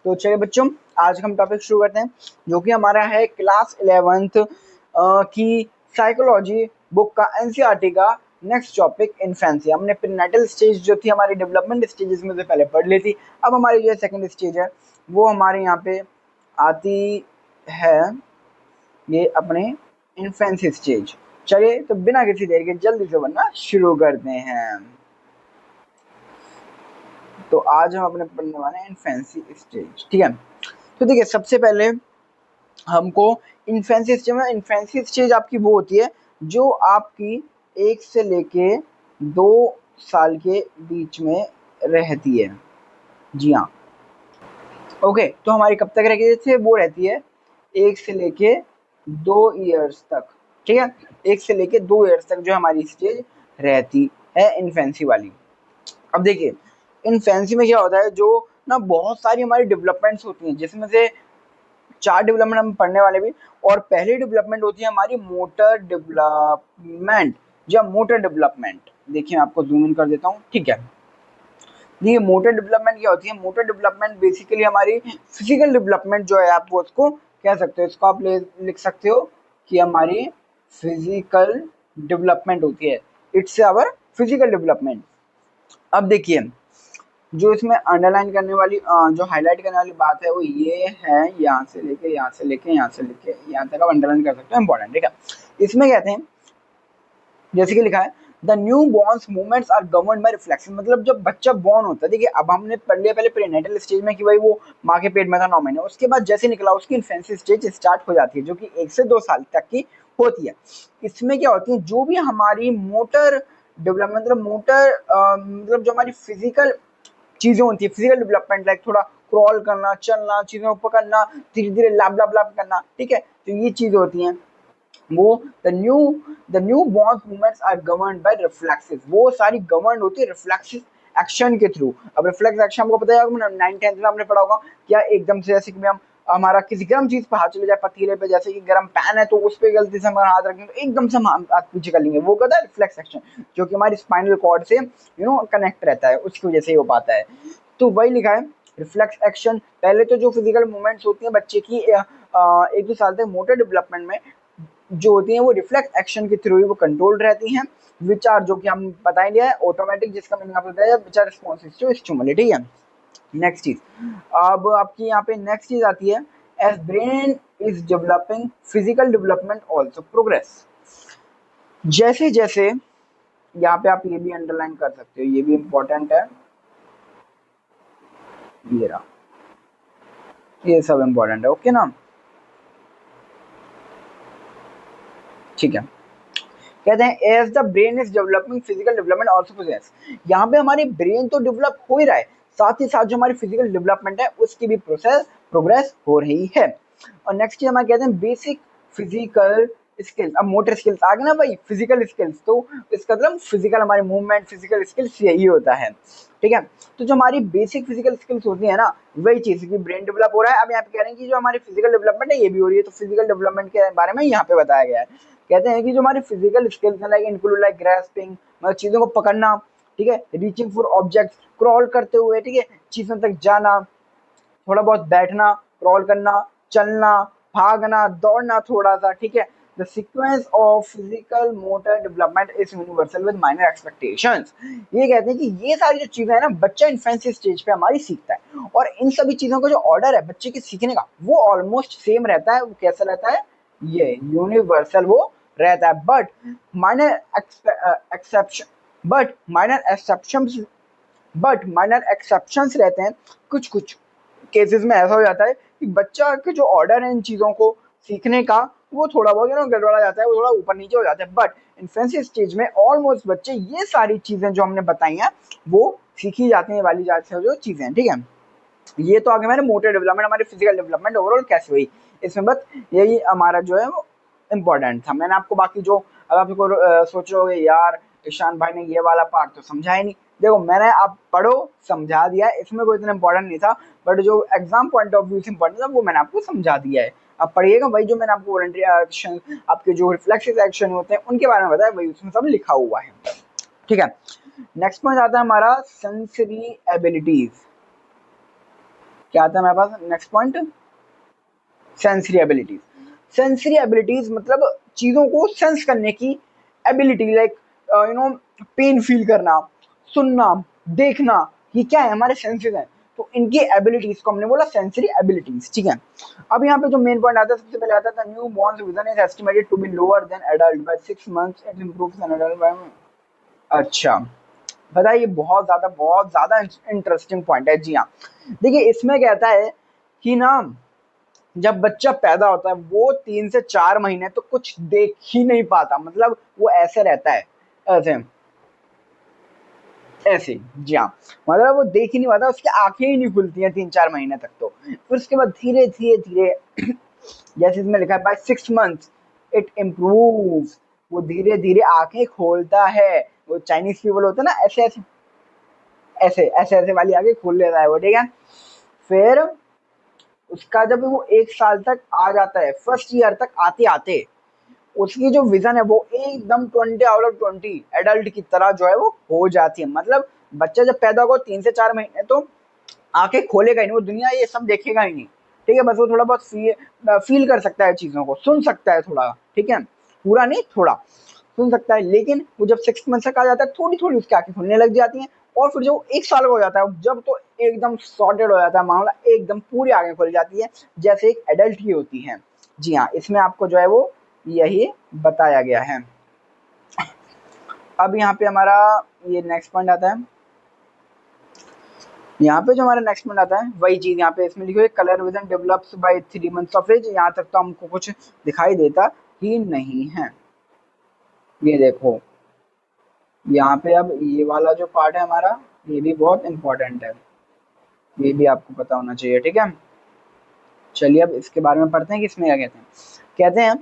तो चलिए बच्चों, आज हम टॉपिक शुरू करते हैं जो कि हमारा है क्लास 11th की साइकोलॉजी बुक का एनसीईआरटी का नेक्स्ट टॉपिक इन्फेंसी। हमने प्रीनेटल स्टेज जो थी हमारी डेवलपमेंट स्टेजेस में से पहले पढ़ ली थी। अब हमारी जो सेकंड स्टेज है वो हमारे यहाँ पे आती है, ये अपने इन्फेंसी स्टेज। चलिए तो बिना किसी देर के जल्दी से बनना शुरू करते हैं। तो आज हम अपने पढ़ने वाले हैं इन्फेंसी स्टेज, ठीक है। तो देखिए, सबसे पहले हमको इन्फेंसी स्टेज आपकी वो होती है जो आपकी 1 से लेके 2 साल के बीच में रहती है। जी हाँ, ओके। तो हमारी कब तक रहती है? वो रहती है 1 से लेके 2 ईयर्स तक, ठीक है। 1 से लेके 2 ईयर्स तक जो हमारी स्टेज रहती है इन्फेंसी वाली। अब देखिए, इन्फेंसी में क्या होता है, जो ना बहुत सारी हमारी डेवलपमेंट्स होती हैं, जिसमें से 4 डेवलपमेंट हम पढ़ने वाले भी। और पहली डेवलपमेंट होती है हमारी मोटर डेवलपमेंट। या मोटर डेवलपमेंट, देखिए मैं आपको जूम इन कर देता हूँ, ठीक है। देखिए, मोटर डेवलपमेंट क्या होती है? मोटर डेवलपमेंट बेसिकली हमारी फिजिकल डेवलपमेंट जो है, आप वो उसको कह सकते हो, इसको आप लिख सकते हो कि हमारी फिजिकल डेवलपमेंट होती है। It's our physical development. अब देखिए, जो इसमें अंडरलाइन करने वाली जो हाईलाइट करने वाली बात है वो ये है, यहाँ से लेके यहाँ से लेके यहाँ से लेके यहाँ तक आप अंडरलाइन कर सकते हो, इंपॉर्टेंट, ठीक है। इसमें कहते हैं, जैसे कि लिखा है, the newborns movements are governed by reflection. मतलब जब बच्चा बॉर्न होता है, देखिए अब हमने पढ़ लिया पहले प्रीनेटल स्टेज में कि भाई वो माँ के पेट में था 9 महीने, उसके बाद जैसे निकला उसकी इन्फेंसी स्टेज स्टार्ट हो जाती है, जो कि 1 से 2 साल तक की होती है। इसमें क्या होती है, जो भी हमारी मोटर डेवलपमेंट, मतलब मोटर मतलब जो हमारी फिजिकल चीजें होती है, फिजिकल डेवलपमेंट, लाइक थोड़ा क्रॉल करना, चलना, चीजों को पकड़ना, धीरे धीरे लाभ लाभ लाभ करना, ठीक है। तो ये चीजें होती हैं वो the newborn movements are governed by reflexes. वो सारी गवर्न होती है रिफ्लेक्सेस एक्शन के थ्रू। अब रिफ्लेक्स एक्शन हमको पता है, 9th-10th में हमने पढ़ा होगा क्या, एकदम से जैसे कि हम हमारा किसी गर्म चीज पर हाथ चले जाए, पतीले पे, जैसे कि गर्म पैन है तो उस पे गलती से हमारा हाथ रखेंगे तो एकदम से हम हाथ पीछे कर लेंगे, वो कहता है रिफ्लेक्स एक्शन, जो कि हमारी स्पाइनल कॉर्ड से कनेक्ट रहता है, उसकी वजह से ही हो पाता है। तो वही लिखा है, रिफ्लेक्स एक्शन। पहले तो जो फिजिकल मूवमेंट्स होती हैं बच्चे की 1-2 साल तक मोटर डेवलपमेंट में जो होती हैं वो रिफ्लेक्स एक्शन के थ्रू ही वो कंट्रोल रहती हैं। विचार, जो कि हम बता ही लिया है, ऑटोमेटिक, जिसका मीनिंग आपको बताया, विचार रिस्पॉन्सेस टू स्टिमुली, ठीक है। नेक्स्ट चीज, अब आपकी यहाँ पे नेक्स्ट चीज आती है, as brain is developing physical development also progress. जैसे जैसे, यहाँ पे आप ये भी अंडरलाइन कर सकते हो, ये भी इंपॉर्टेंट है, ये रहा, ये सब इंपॉर्टेंट है, ओके ना, ठीक है। कहते हैं as the brain is developing physical development also process. यहाँ पे हमारी ब्रेन तो डेवलप हो ही रहा है, साथ ही साथ जो हमारी फिजिकल डेवलपमेंट है उसकी भी प्रोग्रेस हो रही है। और नेक्स्ट चीज हमारे कहते हैं बेसिक फिजिकल स्किल्स। अब मोटर स्किल्स आ गए ना भाई, फिजिकल स्किल्स, तो इसका मतलब फिजिकल हमारे मूवमेंट, फिजिकल स्किल्स यही होता है, ठीक है। तो जो हमारी बेसिक फिजिकल स्किल्स होती है ना, वही चीज की ब्रेन डेवलप हो रहा है। अब यहाँ पे कह रहे हैं कि जो हमारी फिजिकल डेवलपमेंट है ये भी हो रही है, तो फिजिकल डेवलपमेंट के बारे में यहाँ पे बताया गया है। कहते हैं कि जो हमारी फिजिकल स्किल्स है, लाइक इंक्लूड लाइक ग्रैस्पिंग, मतलब चीजों को पकड़ना, ठीक है, रीचिंग फॉर ऑब्जेक्ट्स, क्रॉल करते हुए, ठीक है, चीजों तक जाना, थोड़ा बहुत बैठना, क्रॉल करना, चलना, भागना, दौड़ना थोड़ा सा, ठीक है। The sequence of physical motor development is universal with minor expectations. ये कहते हैं कि ये सारी जो चीजें हैं ना, बच्चा इन्फेंसी स्टेज पे हमारी सीखता है, और इन सभी चीजों का जो ऑर्डर है बच्चे के सीखने का वो ऑलमोस्ट सेम रहता है। वो कैसा रहता है? ये यूनिवर्सल वो रहता है, minor exception but minor exceptions रहते हैं। कुछ कुछ केसेस में ऐसा हो जाता है कि बच्चा के जो ऑर्डर है इन चीजों को सीखने का, वो थोड़ा बहुत गड़बड़ा जाता है, वो थोड़ा ऊपर नीचे हो जाता है। बट इन्फेंसी स्टेज में ऑलमोस्ट बच्चे ये सारी चीजें जो हमने बताई हैं वो सीखी जाती हैं, वाली जाती है जो चीजें, ठीक है। ये तो आगे मैंने मोटर डेवलपमेंट, हमारी फिजिकल डेवलपमेंट ओवरऑल कैसे हुई, इसमें बस यही हमारा जो है वो इम्पोर्टेंट था। मैंने आपको बाकी जो, अब आपको सोच रहे हो यार ईशान भाई ने ये वाला पार्ट तो समझा ही नहीं, देखो मैंने आप पढ़ो समझा दिया है, इसमें कोई इतना इंपॉर्टेंट नहीं था, बट जो एग्जाम पॉइंट ऑफ व्यू से इंपॉर्टेंट था वो मैंने आपको समझा दिया है। आप पढ़िएगा, वही जो मैंने आपको वॉलंटरी एक्शन, आपके जो रिफ्लेक्सिव एक्शन होते हैं उनके बारे में बताया, वही उसमें सब लिखा हुआ है, ठीक है। नेक्स्ट पॉइंट आता है हमारा सेंसरी एबिलिटीज। क्या आता है हमारे पास next point, sensory abilities. Sensory abilities मतलब चीजों को सेंस करने की एबिलिटी, लाइक पेन फील करना, सुनना, देखना, ये क्या है, हमारे सेंसेस हैं। तो इनकी एबिलिटीज को हमने बोला सेंसरी एबिलिटीज, ठीक है। अब यहाँ पे जो मेन पॉइंट आता है, सबसे पहले आता है newborn vision is estimated to be lower than adult by 6 months, it improves an adult by. अच्छा, बताइए, बहुत ज्यादा इंटरेस्टिंग पॉइंट है। जी हाँ, देखिए इसमें कहता है कि ना, जब बच्चा पैदा होता है वो 3 से 4 महीने तो कुछ देख ही नहीं पाता, मतलब वो ऐसे रहता है, ऐसे ऐसे। जी हाँ, मतलब वो देख ही नहीं पाता, उसकी आंखें ही नहीं खुलती हैं 3-4 महीने तक। तो फिर उसके बाद धीरे धीरे धीरे जैसे इसमें लिखा है बाय 6 मंथ्स इट इम्प्रूव, वो धीरे धीरे आंखें खोलता है। वो चाइनीज पीपल होते हैं ना, ऐसे ऐसे ऐसे ऐसे ऐसे वाली आंखें खोल लेता है वो, ठीक है। फिर उसका जब वो 1 साल तक आ जाता है, फर्स्ट ईयर तक आते आते उसकी जो विजन है वो एकदम 20/20 एडल्ट की तरह जो है वो हो जाती है। मतलब बच्चा जब पैदा होगा 3 से 4 महीने तो आंखें खोलेगा ही नहीं, वो दुनिया ये सब देखेगा ही नहीं, ठीक है। बस वो थोड़ा बहुत फील कर सकता है चीजों को, सुन सकता है थोड़ा, ठीक है, पूरा नहीं थोड़ा सुन सकता है। लेकिन वो जब 6 मंथ तक आ जाता है थोड़ी थोड़ी उसकी आंखें खुलने लग जाती हैं। और फिर जो 1 साल का हो जाता है जब, तो एकदम सॉर्टेड हो जाता है मामला, एकदम पूरी आंखें खुल जाती है जैसे एक एडल्ट की होती है। जी हाँ, इसमें आपको जो है वो यही बताया गया है। अब यहाँ पे हमारा ये नेक्स्ट पॉइंट आता है, यहाँ पे जो हमारा नेक्स्ट पॉइंट आता है वही चीज यहाँ पे इसमें लिखी हुई है, colour vision develops by 3 months of age. यहाँ तक तो हमको कुछ दिखाई देता ही नहीं है। ये देखो, यहाँ पे अब ये वाला जो पार्ट है हमारा, ये भी बहुत इंपॉर्टेंट है, ये भी आपको पता होना चाहिए, ठीक है। चलिए अब इसके बारे में पढ़ते हैं कि इसमें क्या कहते हैं। कहते हैं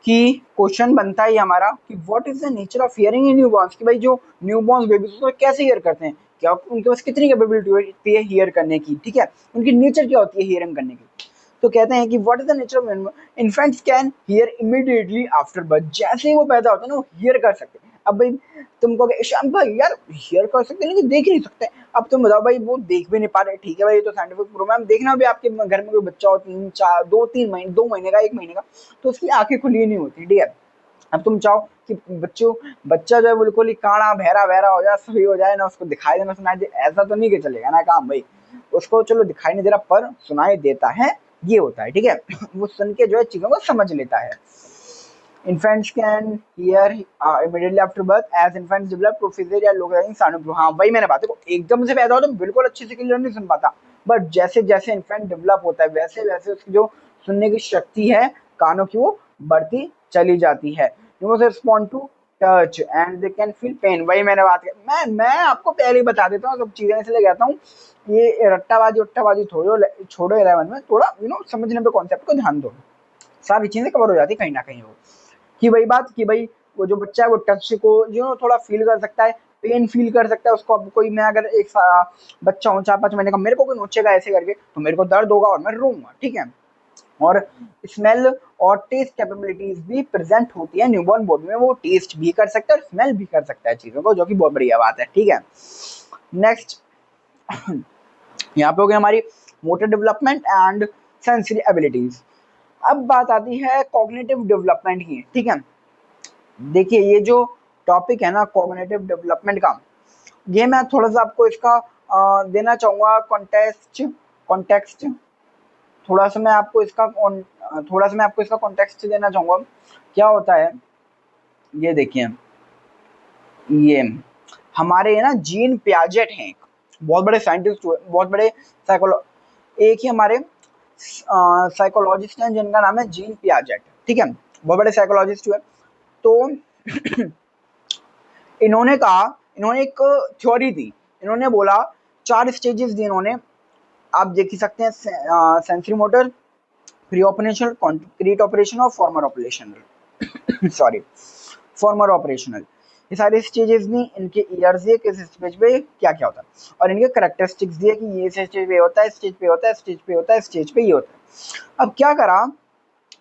कि क्वेश्चन बनता है ये हमारा कि what is the nature of hearing in newborn's, कि भाई जो न्यूबॉर्न्स बेबीज को कैसे हियर करते हैं, क्या उनके पास कितनी कैपेबिलिटी होती है हियर करने की, ठीक है, उनकी नेचर क्या होती है हियरिंग करने की। तो कहते हैं कि what is the nature of infants can hear immediately after birth, जैसे ही वो पैदा होता है ना वो हियर कर सकते हैं। अब भाई तुम कहोगे श्याम भाई यार हियर कर सकते हैं लेकिन देख ही नहीं सकते। अब तुम बताओ भाई, वो देख भी नहीं पा रहे, ठीक है भाई, ये तो साइंटिफिक प्रूफ है। देखना भी आपके घर में कोई बच्चा हो 3-4 2-3 महीने 2 महीने का 1 महीने का, तो उसकी आंखें खुली नहीं होती, ठीक है। अब तुम चाहो कि बच्चा जो है बिल्कुल ही काना बहरा बहरा हो जाए, सही हो जाए ना, उसको दिखाई देना सुनाई दे, ऐसा तो नहीं कि चलेगा ना काम भाई। उसको चलो दिखाई नहीं दे रहा पर सुनाई देता है, ये होता है, ठीक है। वो सुन के जो है चीजों को समझ लेता है। Infants can hear immediately after birth as infants develop proficiency या localizing sound improve। हाँ वही मैंने बात है, एकदम से पैदा हो तो बिल्कुल अच्छे से क्लियर नहीं सुन पाता, बट जैसे जैसे इन्फेंट डेवलप होता है वैसे वैसे उसकी जो सुनने की शक्ति है कानों की वो बढ़ती चली जाती है। You must respond to touch and they can feel pain, वही मैंने बात की। मैं आपको पहले ही बता देता हूँ सब चीजें, इसलिए कहता हूँ ये रट्टाबाजी उट्टाबाजी छोड़ो 11 में, थोड़ा समझने पे कॉन्सेप्ट को ध्यान दो, सारी चीजें कवर हो जाती कहीं ना कहीं। वो कि वही बात कि भाई वो जो बच्चा है वो टच को थोड़ा फील कर सकता है, पेन फील कर सकता है उसको। अब कोई मैं अगर एक बच्चा हूँ 4-5 महीने का, मेरे को कोई नोचेगा ऐसे करके तो मेरे को दर्द होगा और मैं रोऊंगा, ठीक है। और स्मेल और टेस्ट कैपेबिलिटीज भी प्रेजेंट होती है न्यूबॉर्न बॉडी में, वो टेस्ट भी कर सकता है और स्मेल भी कर सकता है चीजों को, जो कि बहुत बढ़िया बात है, ठीक है। नेक्स्ट यहाँ पे हो गई हमारी motor development and sensory abilities. अब बात आती है कॉग्निटिव डेवलपमेंट की, ठीक है। देखिए ये जो टॉपिक है ना कॉग्निटिव डेवलपमेंट का, ये मैं थोड़ा सा आपको इसका देना चाहूँगा कॉन्टेक्स्ट। थोड़ा सा मैं आपको इसका कॉन्टेक्स्ट देना चाहूँगा। क्या होता है ये देखिए, ये हमारे ना जीन पियाजेट हैं, बहुत बड़े साइंटिस्ट हुए, बहुत बड़े एक ही हमारे साइकोलॉजिस्ट हैं जिनका नाम है जीन पियाजेट, ठीक है, बहुत बड़े साइकोलॉजिस्ट हुए। तो इन्होंने एक थ्योरी दी, इन्होंने बोला 4 स्टेजेस दी इन्होंने, आप देख ही सकते हैं, sensory motor, pre operational, concrete operation और formal operational sorry formal operational. ये सारे स्टेजेस दी, इनके ईयर्स दिए किस स्टेज पे क्या क्या होता है, और इनके करेक्टरिस्टिक्स दिए कि ये स्टेज पे होता है, स्टेज पे होता है, स्टेज पे होता है, स्टेज पे ये होता है। अब क्या करा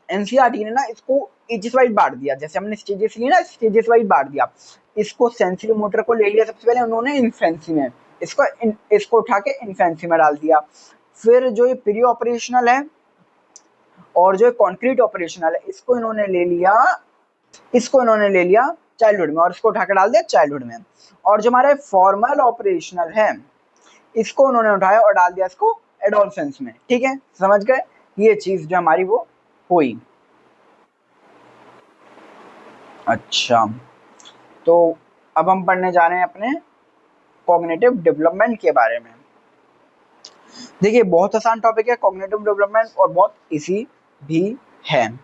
एनसीईआरटी ने ना इसको एजेस वाइज बांट दिया, जैसे हमने स्टेजेस लिए ना, स्टेजेस वाइज बांट दिया। इसको सेंसरी मोटर को ले लिया सबसे पहले उन्होंने इन्फेंसी में, इसको उठा के इन्फेंसी में डाल दिया। फिर जो ये प्री ऑपरेशनल है और जो कॉन्क्रीट ऑपरेशनल है, इसको इन्होंने ले लिया चाइल्डहुड में, और इसको उठा के डाल दिया चाइल्डहुड में। और जो हमारे फॉर्मल ऑपरेशनल है, इसको उन्होंने उठाया और डाल दिया इसको एडोलसेंस में। ठीक है, समझ गए? ये चीज जो हमारी वो हुई। अच्छा, तो अब हम पढ़ने जा रहे हैं अपने कॉग्निटिव डेवलपमेंट के बारे में। देखिए, बहुत आसान टॉपिक है कॉग्निटिव डेवलपमेंट, और बहुत इजी भी है।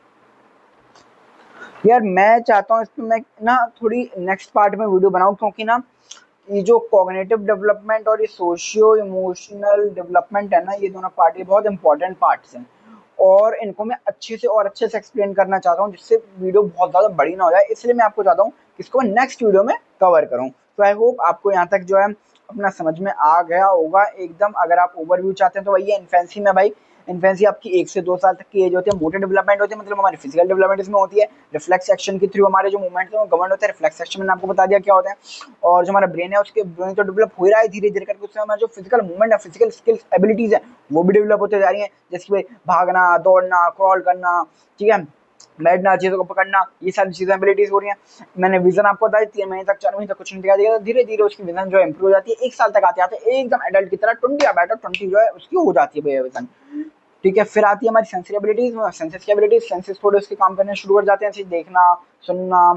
यार मैं चाहता हूँ इस पर मैं ना थोड़ी नेक्स्ट पार्ट में वीडियो बनाऊं, क्योंकि ना ये जो कॉग्निटिव डेवलपमेंट और ये सोशियो इमोशनल डेवलपमेंट है ना, ये दोनों पार्ट, ये बहुत इंपॉर्टेंट पार्ट्स हैं, और इनको मैं अच्छे से एक्सप्लेन करना चाहता हूँ, जिससे वीडियो बहुत ज़्यादा बड़ी ना हो जाए। इसलिए मैं आपको चाहता हूँ कि इसको मैं नेक्स्ट वीडियो में कवर करूँ। तो आई होप आपको यहाँ तक जो है अपना समझ में आ गया होगा एकदम। अगर आप ओवरव्यू चाहते हैं तो भैया इन्फेंसी में, भाई इन्फेंसी आपकी 1 से 2 साल तक की एज होती है। मोटर डेवलपमेंट होती है, मतलब हमारी फिजिकल डेवलपमेंट इसमें होती है। रिफ्लेक्स एक्शन के थ्रू हमारे जो मूवमेंट है वो गवर्न होते हैं। रिफ्लेक्स एक्शन मैंने आपको बता दिया क्या होता है। और जो हमारा ब्रेन है, उसके ब्रेन तो डेवलप हो ही रहा है धीरे धीरे करके, उससे हमारा जो फिजिकल मूवमेंट है, फिजिकल स्किल्स एबिलिटीज है, वो भी डेवलप होते जा रही है। जैसे भाई भागना, दौड़ना, क्रॉल करना, ठीक है, बैठना, चीजों को पकड़ना, ये सारी चीजें एबिलिटीज हो रही हैं। मैंने विजन आपको बताया 3 महीने तक 4 महीने तक कुछ नहीं दिखा दिया, धीरे धीरे उसकी विजन जो है इंप्रूव हो जाती है। 1 साल तक आते आते एकदम एडल्ट की तरह 20 बैठो 20 जो है उसकी हो जाती है विजन। ठीक है, फिर आती है हमारी सेंसरी एबिलिटीज। सेंसेस की एबिलिटीज, सेंसेस थोड़े उसके काम करने शुरू कर जाते हैं, जैसे देखना, सुनना,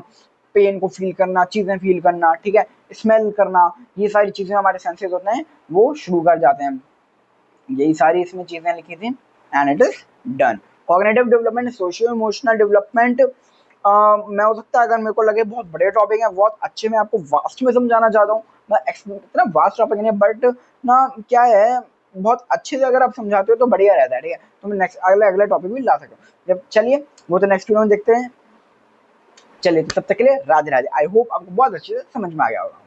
पेन को फील करना, चीजें फील करना, ठीक है, स्मेल करना, ये सारी चीजें हमारे सेंसेस होते हैं वो शुरू कर जाते हैं। यही सारी इसमें चीजें लिखी थी, and it is done. Cognitive development, socio emotional development, मैं हो सकता है अगर मेरे को लगे बहुत बड़े टॉपिक है, बहुत अच्छे मैं आपको वास्ट में समझाना चाहता हूँ। मैं इतना वास्ट टॉपिक नहीं, बट ना क्या है, बहुत अच्छे से अगर आप समझाते हो तो बढ़िया रहता है। ठीक है, तो मैं नेक्स्ट अगले टॉपिक भी ला सकता हूँ जब। चलिए, वो तो नेक्स्ट वीडियो में देखते हैं। चलिए, तो तब तक के लिए राधे राधे। आई होप आपको बहुत अच्छे से समझ में आ गया होगा।